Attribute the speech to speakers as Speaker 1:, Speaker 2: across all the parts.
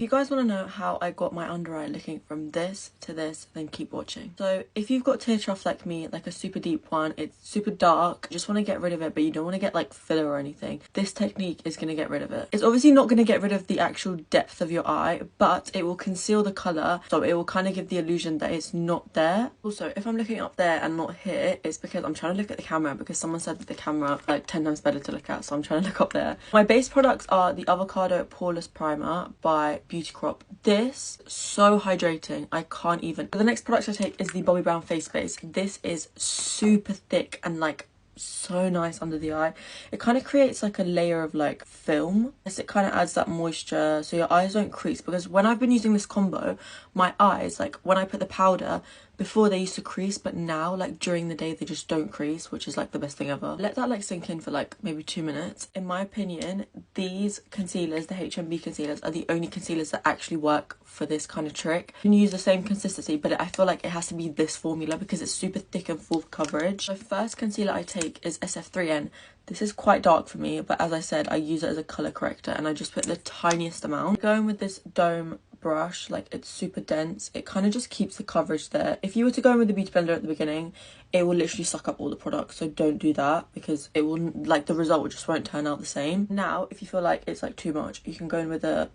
Speaker 1: you guys want to know how I got my under eye looking from this to this, then keep watching. So if you've got tear trough like me, like a super deep one, it's super dark, you just want to get rid of it, but you don't want to get like filler or anything, this technique is going to get rid of it. It's obviously not going to get rid of the actual depth of your eye, but it will conceal the colour, so it will kind of give the illusion that it's not there. Also, if I'm looking up there and not here, it's because I'm trying to look at the camera, because someone said that the camera like 10 times better to look at, so I'm trying to look up there. My base products are the Avocado Poreless Primer by Beauty Crop. This, so hydrating, I can't even. The next product I take is the Bobbi Brown Face Base. This is super thick and like so nice under the eye. It kind of creates like a layer of like film. Yes, it kind of adds that moisture so your eyes don't crease, because when I've been using this combo, my eyes, like when I put the powder, before they used to crease, but now like during the day they just don't crease, which is like the best thing ever. Let that like sink in for like maybe 2 minutes. In my opinion, these concealers, the HMB concealers, are the only concealers that actually work for this kind of trick. You can use the same consistency, but I feel like it has to be this formula because it's super thick and full coverage. The first concealer I take is SF3N. This is quite dark for me, but as I said, I use it as a colour corrector and I just put the tiniest amount. Going with this Dome brush, like it's super dense, it kind of just keeps the coverage there. If you were to go in with the beauty blender at the beginning, it will literally suck up all the products, so don't do that because it will, like, the result just won't turn out the same. Now if you feel like it's like too much, you can go in with a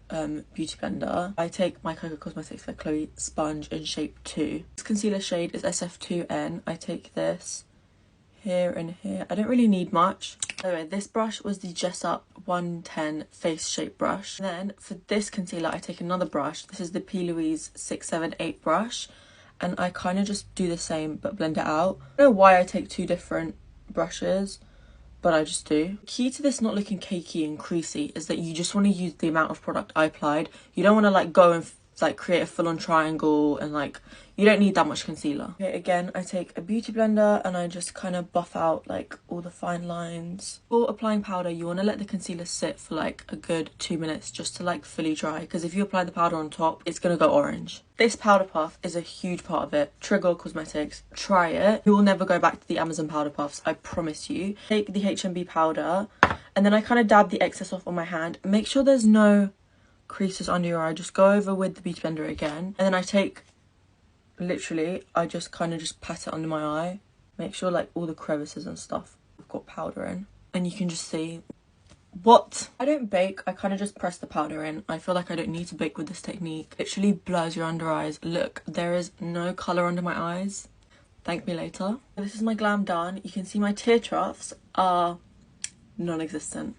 Speaker 1: beauty blender. I take my Coco Cosmetics by Chloe sponge in shape 2. This concealer shade is SF2N. I take this here and here. I don't really need much. Anyway, this brush was the Jessup 110 face shape brush. And then for this concealer, I take another brush. This is the P. Louise 678 brush. And I kind of just do the same, but blend it out. I don't know why I take 2 different brushes, but I just do. Key to this not looking cakey and creasy is that you just want to use the amount of product I applied. You don't want to like go and like create a full-on triangle, and like you don't need that much concealer. Okay, again, I take a beauty blender and I just kind of buff out like all the fine lines. Before applying powder, you want to let the concealer sit for like a good 2 minutes just to like fully dry, because if you apply the powder on top, it's gonna go orange. This powder puff is a huge part of it. Trigger Cosmetics, try it. You will never go back to the Amazon powder puffs, I promise you. Take the HMB powder and then I kind of dab the excess off on my hand. Make sure there's no creases under your eye. Just go over with the beauty blender again, and then I take, literally, I just kind of just pat it under my eye. Make sure like all the crevices and stuff have got powder in, and you can just see. What? I don't bake, I kind of just press the powder in. I feel like I don't need to bake with this technique. It literally blurs your under eyes. Look, there is no colour under my eyes. Thank me later. This is my glam done. You can see my tear troughs are non-existent.